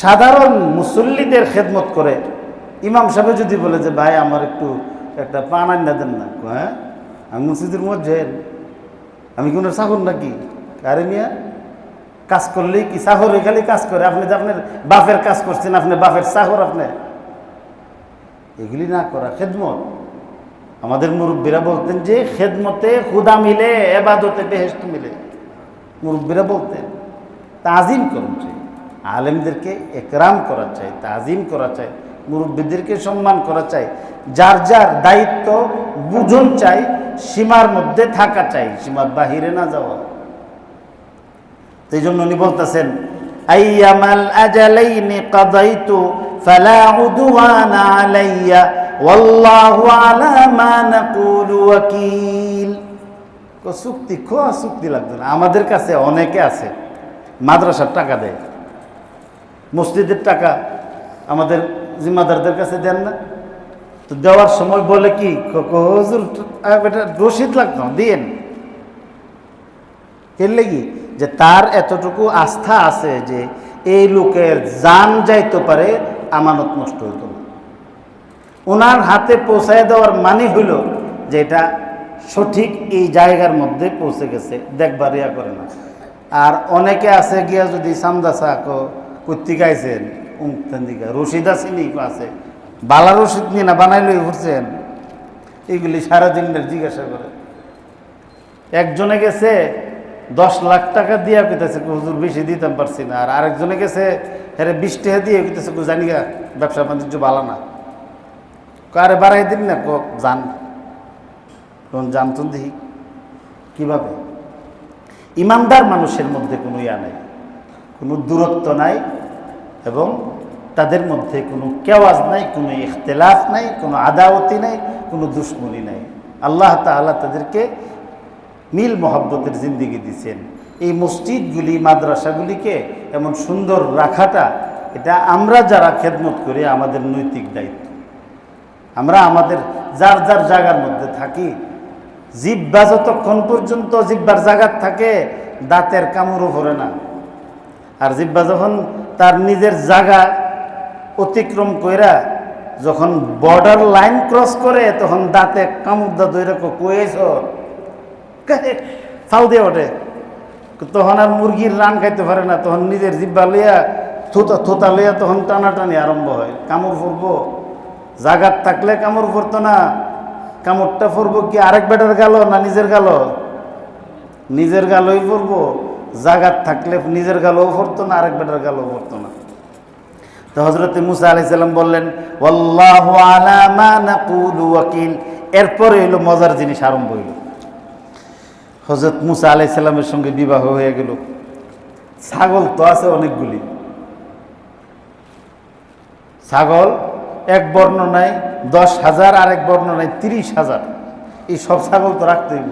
[SPEAKER 1] সাধারণ মুসল্লিদের খেদমত করে, ইমাম সাহেব যদি বলে যে ভাই আমার একটু একটা পান আন্না দেন না, হ্যাঁ আমি মসজিদের মুয়াজ্জিন, আমি কোনো চাকর নাকি? আরে মিয়া, কাজ করলেই কি চাকর খালি কাজ করে? আপনি যে আপনার বাপের কাজ করছেন, আপনি বাপের চাকর, আপনি এগুলি না করা খেদমত। আমাদের মুরব্বীরা বলতেন যে খেদমতে খুদা মিলে, এবাদতে বেহেশত মিলে। মুরব্বীরা বলতেন তাজিম করা চাই, আলেমদেরকে একরাম করা চাই, তাজিম করা চাই, মুরব্বীদেরকে সম্মান করা চাই, যার যার দায়িত্ব বুঝন চাই, সীমার মধ্যে থাকা চাই, সীমার বাহিরে না যাওয়া। এই জন্য উনি বলতেছেন আইয়ামাল আজালাইনি কাদাইতু ফালা উদওয়ানা আলাইয়া ওয়াল্লাহু আলা মা নাকুলু ওয়াকিল। চুক্তি লাগবে না। আমাদের কাছে অনেকে আছে মাদ্রাসার টাকা দেয়, মসজিদের টাকা আমাদের জিম্মাদারদের কাছে দেন না, তো দেওয়ার সময় বলে কি হুজুর এটা রসিদ লাগতো দিয়েন। এর লাগি যে তার এতটুকু আস্থা আছে যে এই লোকের জান যাইতে পারে, আমানত নষ্ট হইত না। ওনার হাতে পৌঁছায় দেওয়ার মানে হইল যে এটা সঠিক এই জায়গার মধ্যে পৌঁছে গেছে, দেখবার ইয়া করে না। আর অনেকে আছে গিয়া যদি সামদা শাক কুত্তি গাইছেন দিকা রশিদ আসেনি আছে, বালা রশিদ নিয়ে না বানাই লই ঘুরছেন, এগুলি সারাদিনের জিজ্ঞাসা করে। একজনে গেছে 10 লাখ টাকা দিয়া কইতেছে হুজুর বেশি দিতাম পারছি না, আর আরেকজনে গেছে হ্যাঁ 20 টাকা দিয়ে কইতেছে জানি গা ব্যবসা বাণিজ্য ভালো না, কারে বাড়াই দিন না জান, তখন জানতুন দেখি কিভাবে। ইমানদার মানুষের মধ্যে কোনো ইয়া নাই, কোনো দূরত্ব নাই, এবং তাদের মধ্যে কোনো কেওয়াজ নাই, কোনো ইখতিলাফ নাই, কোনো আদাওয়াতি নাই, কোনো দুশ্মনী নাই। আল্লাহ তাআলা তাদেরকে মিল মহব্বতের জিন্দিগি দিচ্ছেন। এই মসজিদগুলি মাদ্রাসাগুলিকে এমন সুন্দর রাখাটা, এটা আমরা যারা খেদমত করি আমাদের নৈতিক দায়িত্ব। আমরা আমাদের যার যার জায়গার মধ্যে থাকি, জিব্বা যতক্ষণ পর্যন্ত জিব্বার জায়গার থাকে দাঁতের কামড়ও ভরে না। আর জিব্বা যখন তার নিজের জায়গা অতিক্রম কইরা যখন বর্ডার লাইন ক্রস করে, তখন দাঁতে কামড় দা দইরা কয়েছ ফাউ দিয়ে ওঠে, তখন আর মুরগির রান খাইতে পারে না, তখন নিজের জিব্বা লইয়া থোতা লইয়া তখন টানাটানি আরম্ভ হয়। কামড় ফুরবো, জাগাত থাকলে কামড় ফুরতো না, কামড়টা ফুরবো কি আরেক বেটার গালো না নিজের গালো? নিজের গালোই ফুরবো। জাগাত থাকলে নিজের গালোও ফুরতো না, আরেক বেটার গালোও ফুরতো না। তো হযরত মুসা আলাইহিস সালাম বললেন ওয়াল্লাহু আলা মা নাকুলু ওয়াকিল। এরপরে হইল মজার জিনিস আরম্ভ হইল। হযরত মুসা আলাইহিস সালামের সঙ্গে বিবাহ হয়ে গেল। ছাগল তো আছে অনেকগুলি, ছাগল এক বর্ণনায় 10,000, আরেক বর্ণনায় 30,000। এই সব ছাগল তো রাখতে হইব।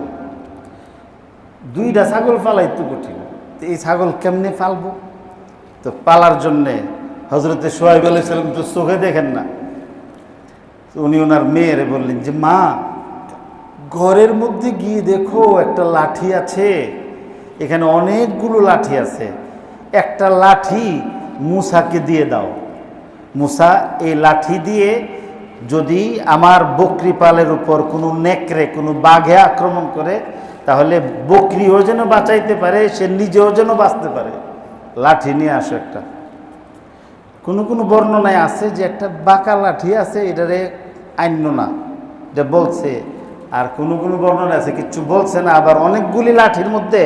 [SPEAKER 1] 2টা ছাগল পালাই তো কঠিন, তো এই ছাগল কেমনে পালবো? তো পালার জন্যে হযরতে শুআয়ব আলাইহিস সালাম তো চোখে দেখেন না, উনি ওনার মেয়েরে বললেন যে মা, ঘরের মধ্যে গিয়ে দেখো একটা লাঠি আছে, এখানে অনেকগুলো লাঠি আছে, একটা লাঠি মুসাকে দিয়ে দাও। মুসা এই লাঠি দিয়ে যদি আমার বকরি পালের উপর কোনো নেকড়ে, কোনো বাঘে আক্রমণ করে, তাহলে বকরিও যেন বাঁচাইতে পারে, সে নিজেও যেন বাঁচতে পারে। লাঠি নিয়ে আসো একটা। কোনো কোনো বর্ণনায় আছে যে একটা বাঁকা লাঠি আছে, এটারে আইন্য না, এটা বলছে। আর কোনো কোনো বর্ণনা আছে কিচ্ছু বলছে না। আবার অনেকগুলি লাঠির মধ্যে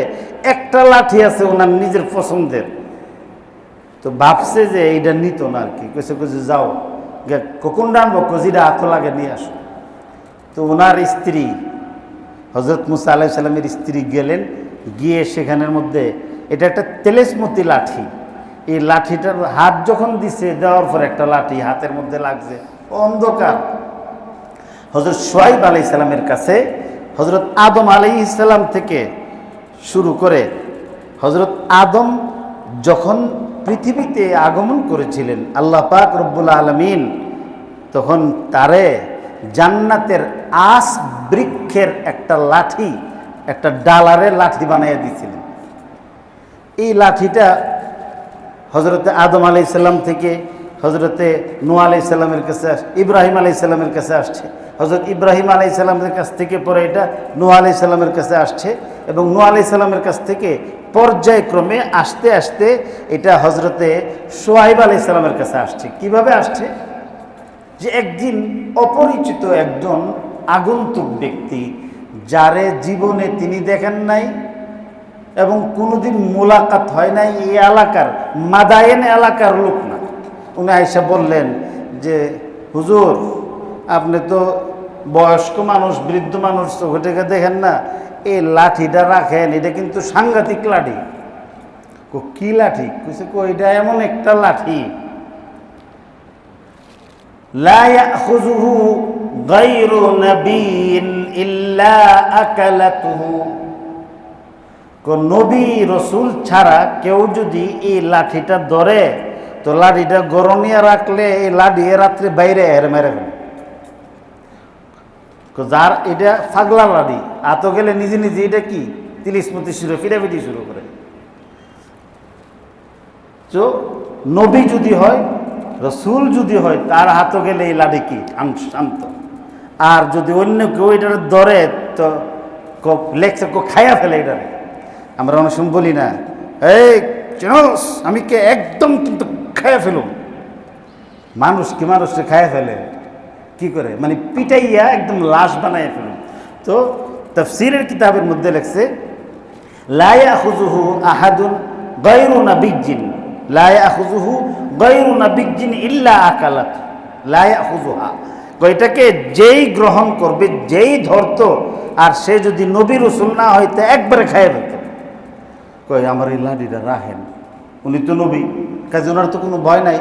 [SPEAKER 1] একটা লাঠি আছে ওনার নিজের পছন্দের, তো ভাবছে যে এইটা নিত না আর কি। কেছে যাও কখন রানবো, কজিটা হাত লাগে নিয়ে আসো। তো ওনার স্ত্রী হযরত মুসা আলাইহিস সালামের স্ত্রী গেলেন, গিয়ে সেখানের মধ্যে এটা একটা তেলেসমতি লাঠি। এই লাঠিটার হাত যখন দিছে, দেওয়ার পর একটা লাঠি হাতের মধ্যে লাগছে, অন্ধকার। হযরত শুআয়ব আলাইহিস সালামের কাছে হযরত আদম আলাইহিস সালাম থেকে শুরু করে হযরত আদম যখন পৃথিবীতে আগমন করেছিলেন আল্লাহ পাক রব্বুল আলামিন, তখন তারে জান্নাতের আস বৃক্ষের একটা লাঠি, একটা ডালারে লাঠি বানাইয়া দিয়েছিলেন। এই লাঠিটা হযরতে আদম আলাইহিস সালাম থেকে হযরতে নূহ আলাইহিস সালামের কাছে, ইব্রাহিম আলাইহিস সালামের কাছে আসছে। হযরত ইব্রাহিম আলাইহিস সালামের কাছ থেকে পরে এটা নূহ আলাইহিস সালামের কাছে আসছে, এবং নূহ আলাইহিস সালামের কাছ থেকে পর্যায়ক্রমে আস্তে আস্তে এটা হযরতে শুআয়ব আলাইহিস সালামের কাছে আসছে। কিভাবে আসছে? যে একদিন অপরিচিত একজন আগন্তুক ব্যক্তি, যারে জীবনে তিনি দেখেন নাই এবং কোনোদিন মোলাকাত হয় নাই, এই এলাকার মাদায়েন এলাকার লোক না, উনি আইসা বললেন যে হুজুর, আপনি তো বয়স্ক মানুষ, বৃদ্ধ মানুষ, চোখে টেকে দেখেন না, এই লাঠিটা রাখেন, এটা কিন্তু সাংঘাতিক লাঠি। কি লাঠি? কইছে এটা এমন একটা লাঠি, লা ইয়াখুযুহু গায়রু নাবিয়্যিন ইল্লা আকালাতুহু। নবী রসুল ছাড়া কেউ যদি এই লাঠিটা ধরে, তো লাঠিটা গরমিয়া রাখলে এই লাঠি রাত্রে বাইরে হেরে মেরে ফেলে। যার এটা ফাগলা লাঠি, আত গেলে নিজে নিজে এটা কি তিলিসমতি শুরু, ফিরাফিটি শুরু করে। তো নবী যদি হয়, রসুল যদি হয়, তার হাত গেলে এই লাঠি কি শান্ত। আর যদি অন্য কেউ এটা ধরে, তো লেখছে খাইয়া ফেলে এটা। আমরা অনেক সময় বলি না, এই চিনোস আমি কে, একদম কিন্তু খাইয়া ফেলুম। মানুষ কি মানুষকে খাইয়া ফেলে কি করে? মানে পিটাইয়া একদম লাশ বানাইয়া ফেলুম। তো তাফসীরের কিতাবের মধ্যে লেখছে, লা ইয়াখুযুহু আহাদুন গায়রু নাবিয়্যিন, লা ইয়াখুযুহু গায়রু নাবিয়্যিন ইল্লা আকালাত, লা ইয়াখুযুহা। এটাকে যেই গ্রহণ করবে, যেই ধরতো, আর সে যদি নবী রসুল না হইতে একবারে খাইয়া ফেলত। আমার এই লাঠিটা রাখেন, উনি তো নবী, কাজে ওনার তো কোনো ভয় নাই।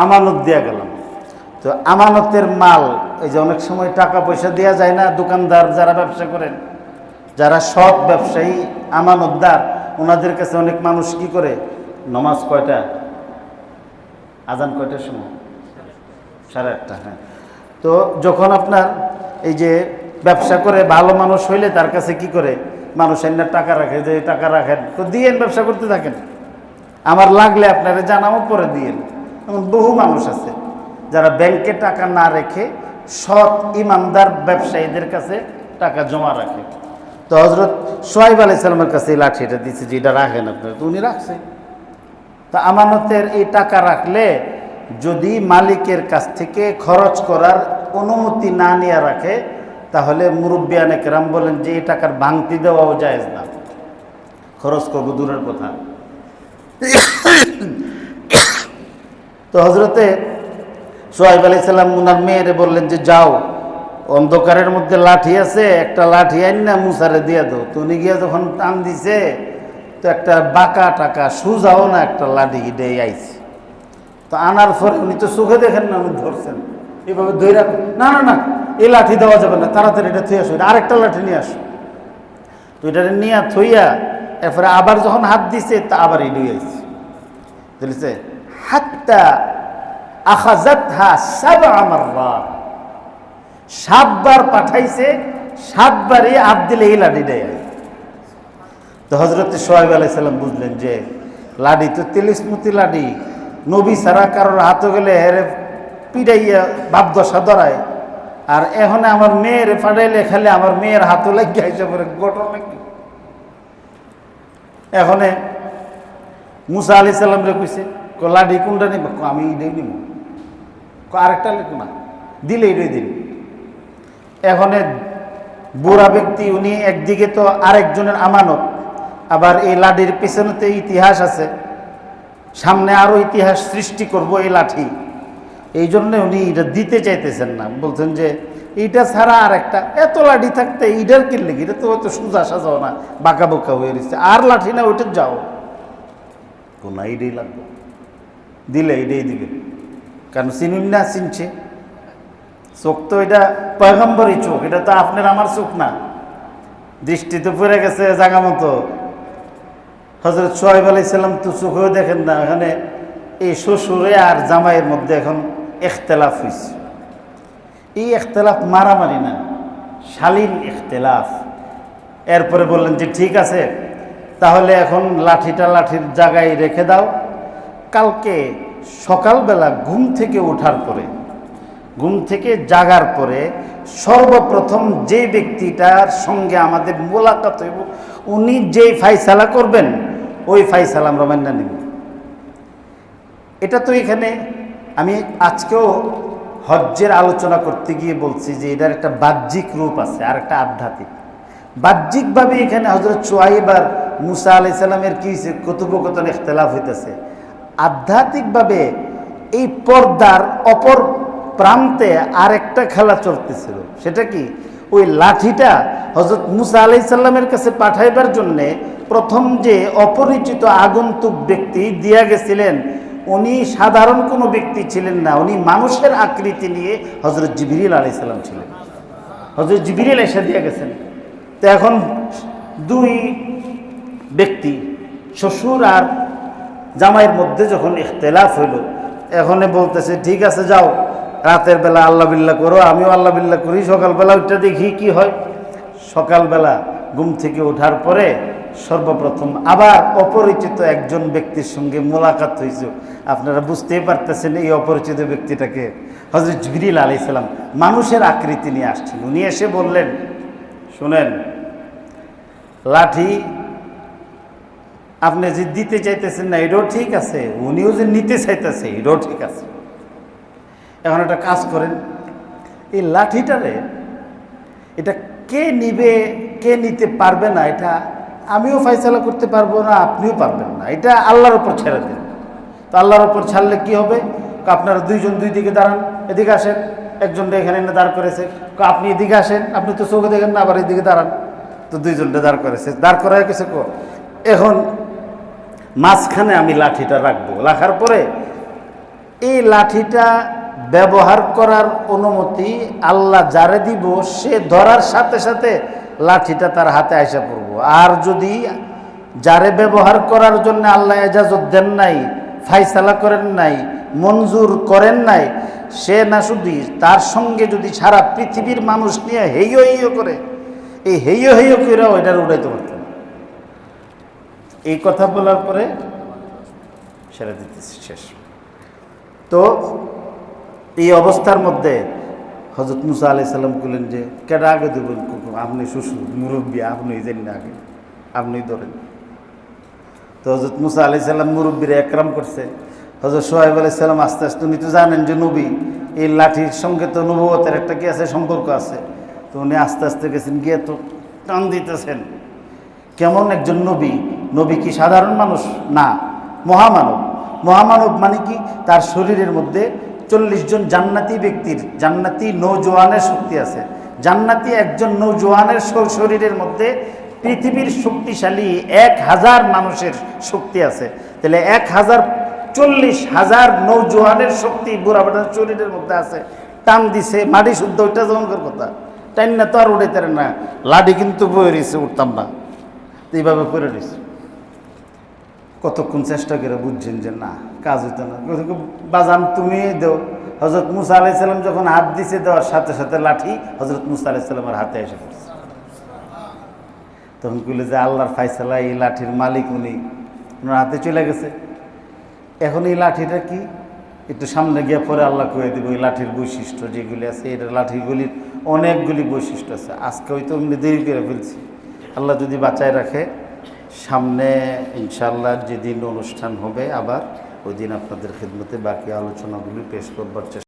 [SPEAKER 1] আমানত দেয়া গেলাম। তো আমানতের মাল, এই যে অনেক সময় টাকা পয়সা দেওয়া যায় না, দোকানদার যারা ব্যবসা করেন, যারা সৎ ব্যবসায়ী আমানতদার, ওনাদের কাছে অনেক মানুষ কি করে, নামাজ কয়টা, আজান কয়টার সময়, 8:30, হ্যাঁ। তো যখন আপনার এই যে ব্যবসা করে ভালো মানুষ হইলে তার কাছে কি করে মানুষ এনে টাকা রাখে, যে টাকা রাখেন, তো দিয়েন, ব্যবসা করতে থাকেন, আমার লাগলে আপনারা জানাবো, পরে দিয়েন। এমন বহু মানুষ আছে যারা ব্যাংকে টাকা না রেখে সৎ ইমানদার ব্যবসায়ীদের কাছে টাকা জমা রাখে। তো হযরত শুআয়ব আলাইহিস সালামের কাছে এই লাঠিটা দিচ্ছে যে এটা রাখেন আপনারা, তো উনি রাখছে। তো আমানতের এই টাকা রাখলে যদি মালিকের কাছ থেকে খরচ করার অনুমতি না নিয়ে রাখে, তাহলে মুরব্বিয়ানে কেরাম বলেন যে এই টাকার ভাঙতি দেওয়াও জায়েজ না, খরচ করবো দূরের কথা। তো হযরতে শুআয়ব আলাইহিস সালাম উনার মেয়েরে বললেন যে যাও, অন্ধকারের মধ্যে লাঠি আছে, একটা লাঠি আইন না মুসারে দিয়ে দাও। তো উনি গিয়ে যখন টান দিছে, তো একটা বাঁকা টাকা সুজাও না একটা লাঠি দিয়ে আইছে। তো আনার পরে উনি তো চোখে দেখেন না, উনি ধরছেন এভাবে ধরে, না না না এই লাঠি দেওয়া যাবে না, তাড়াতাড়ি এটা থুয়ে আসো, আরেকটা লাঠি নিয়ে আসো। তো এটা নিয়ে থইয়া এরপরে আবার যখন হাত দিছে, তা আবার এই দুই আইছে, বুঝলিছে, হাত্তা আখাযাতহা সাবআ মাররাত, 7 বার পাঠাইছে, 7 বারই হাত দিলে এই লাঠি দেয়। তো হযরত শুআয়ব আলাইহিস সালাম বুঝলেন যে লাঠি তো তিলিসমতি লাঠি, নবী ছাড়া কারোর হাতে গেলে হেরে পিটাইয়া ভাবদশা ধরায়, আর এখন আমার মেয়ের পাঠাইলে খালি আমার মেয়ের হাতও লাগিয়ে আইসা পরে ঘটনা কি। এখন মুসা আলাইহিস সালাম রে কইছে, লাঠি কোনটা নিব? আমি এটাই নিব। আরেকটা লেখো না, দিলে এটাই দিন। এখন বুড়া ব্যক্তি, উনি একদিকে তো আরেকজনের আমানত, আবার এই লাঠির পিছনেতে ইতিহাস আছে, সামনে আরো ইতিহাস সৃষ্টি করব এই লাঠি, এই জন্য উনি এটা দিতে চাইতেছেন না। বলছেন যে এইটা ছাড়া আর একটা, এত লাঠি থাকতে এইটার কিনলে, এটা তো অত সোজা সাজাও না, বাঁকা বোকা হয়ে রয়েছে, আর লাঠি না ওইটা যাও, কোন এইটাই লাগবে, দিলে এইটাই দিবে, কারণ চিনুন না, চিনছে। চোখ তো এটা পয়গম্বরী চোখ, এটা তো আপনার আমার চোখ না। দৃষ্টি তো পড়ে গেছে জাগা মতো। হযরত শুআয়ব আলাইহিস সালাম তো চোখেও দেখেন না। এখানে এই শ্বশুরে আর জামাইয়ের মধ্যে এখন ইখতিলাফ হয়েছে। এই ইখতিলাফ মারামারি না, শালীন ইখতিলাফ। এরপরে বললেন যে ঠিক আছে, তাহলে এখন লাঠিটা লাঠির জায়গায় রেখে দাও, কালকে সকালবেলা ঘুম থেকে ওঠার পরে, ঘুম থেকে জাগার পরে সর্বপ্রথম যে ব্যক্তিটার সঙ্গে আমাদের মোলাকাত হইব, উনি যেই ফাইসালা করবেন ওই ফাইসালা আমরা মান্য নিব। এটা তো এখানে আমি আজকেও হজ্জের আলোচনা করতে গিয়ে বলছি যে এটার একটা বাহ্যিক রূপ আছে আর একটা আধ্যাত্মিক। বাহ্যিকভাবে এখানে হযরত শুআয়ব আর মূসা আলাইহিস সালামের কি কথোপকথন ইখতিলাফ হইতেছে। আধ্যাত্মিকভাবে এই পর্দার অপর প্রান্তে আরেকটা খেলা চলতেছিল। সেটা কি, ওই লাঠিটা হযরত মূসা আলাইহিস সালামের কাছে পাঠাইবার জন্যে প্রথম যে অপরিচিত আগন্তুক ব্যক্তি দিয়া গেছিলেন, উনি সাধারণ কোনো ব্যক্তি ছিলেন না, উনি মানুষের আকৃতি নিয়ে হযরত জিবরিল আলাইহিস সালাম ছিলেন। হযরত জিবরিল এসে দিয়ে গেছেন। তো এখন দুই ব্যক্তি, শ্বশুর আর জামাইয়ের মধ্যে যখন ইখতিলাফ হইল, এখনে বলতেছে ঠিক আছে যাও, রাতের বেলা আল্লাহ বিল্লাহ করো, আমিও আল্লাহ বিল্লাহ করি, সকালবেলা ওইটা দেখি কি হয়। সকালবেলা ঘুম থেকে ওঠার পরে সর্বপ্রথম আবার অপরিচিত একজন ব্যক্তির সঙ্গে মোলাকাত হয়েছে। আপনারা বুঝতেই পারতেছেন এই অপরিচিত ব্যক্তিটাকে হযরত জিবরিল আলাইহিস সালাম মানুষের আকৃতি নিয়ে আসছেন। উনি এসে বললেন, শুনেন, লাঠি আপনি যে দিতে চাইতেছেন না এটাও ঠিক আছে, উনিও যে নিতে চাইতেছে এটাও ঠিক আছে। এখন একটা কাজ করেন, এই লাঠিটারে এটা কে নিবে কে নিতে পারবে না এটা আমিও ফাইসালা করতে পারবো না, আপনিও পারবেন না, এটা আল্লাহর উপর ছেড়ে দেন। তো আল্লাহর উপর ছাড়লে কি হবে, আপনারা দুইজন দুই দিকে দাঁড়ান, এদিকে আসেন, একজনটা এখানে এনে দাঁড় করেছে, আপনি এদিকে আসেন, আপনি তো চোখে দেখেন না, আবার এদিকে দাঁড়ান। তো দুইজনটা দাঁড় করেছে, দাঁড় করায় কিছু এখন মাঝখানে আমি লাঠিটা রাখবো, রাখার পরে এই লাঠিটা ব্যবহার করার অনুমতি আল্লাহ যারে দিব, সে ধরার সাথে সাথে লাঠিটা তার হাতে আইসা পড়বো। আর যদি যারে ব্যবহার করার জন্য আল্লাহ এজাজত দেন নাই, ফাইসালা করেন নাই, মঞ্জুর করেন নাই, সে না শুধু তার সঙ্গে যদি সারা পৃথিবীর মানুষ নিয়ে হেইও হেইও করে, এই হেইও হেইও করে ওইটার উড়াইতে পারতেন। এই কথা বলার পরে সেরে দিতেছি, শেষ। তো এই অবস্থার মধ্যে হযরত মূসা আলাইহিস সালাম বললেন যে কেডা আগে দেবেন, আপনি শ্বশুর মুরব্বী, আপনি জানেন না, আগে আপনি ধরেন। তো হযরত মূসা আলাইহিস সালাম মুরব্বীরা একরাম করছে। হযরত শুআয়ব আলাইহিস সালাম আস্তে আস্তে, উনি তো জানেন যে নবী, এই লাঠির সঙ্গে তো নবুয়তের একটা কি আছে, সম্পর্ক আছে। তো উনি আস্তে আস্তে গেছেন, গিয়ে তো টান দিতেছেন। কেমন একজন নবী, নবী কি সাধারণ মানুষ না, মহামানব। মহামানব মানে কি, তার শরীরের মধ্যে 40 জন জান্নাতি ব্যক্তির, জান্নাতি নৌজওয়ানের শক্তি আছে। জান্নাতি একজন নৌজওয়ানের শরীরের মধ্যে পৃথিবীর শক্তিশালী 1000 মানুষের শক্তি আছে। তাহলে 40,000 নৌজওয়ানের শক্তি বুড়া বেটার শরীরের মধ্যে আছে। টান দিছে, মাটি শুদ্ধ, ওইটা জমকের কথা, টাইন না তো আর উঠাইতে না, লাঠি কিন্তু বয়ে রয়েছে, উঠতাম না, এইভাবে করে রয়েছে। কতক্ষণ চেষ্টা করে বুঝছেন যে না, কাজ হইতো না। বাজান তুমি দেও। হযরত মূসা আলাইহিস সালাম যখন হাত দিছে, দেওয়ার সাথে সাথে লাঠি হযরত মূসা আলাইহিস সালামের হাতে এসে পড়ছে। তখন কইলে যে আল্লাহর ফায়সালা, এই লাঠির মালিক উনি, ওনার হাতে চলে গেছে। এখন এই লাঠিটা কি, একটু সামনে গিয়ে পরে আল্লাহ কয়ে দেব এই লাঠির বৈশিষ্ট্য যেগুলি আছে। এটা লাঠিগুলির অনেকগুলি বৈশিষ্ট্য আছে। আজকে হয়তো এমনি দেরি করে ফেলছি, আল্লাহ যদি বাঁচায় রাখে, সামনে ইনশাআল্লাহ যেদিন অনুষ্ঠান হবে আবার, ওই দিন আপনাদের খিদমতে বাকি আলোচনাগুলি পেশ করবার চেষ্টা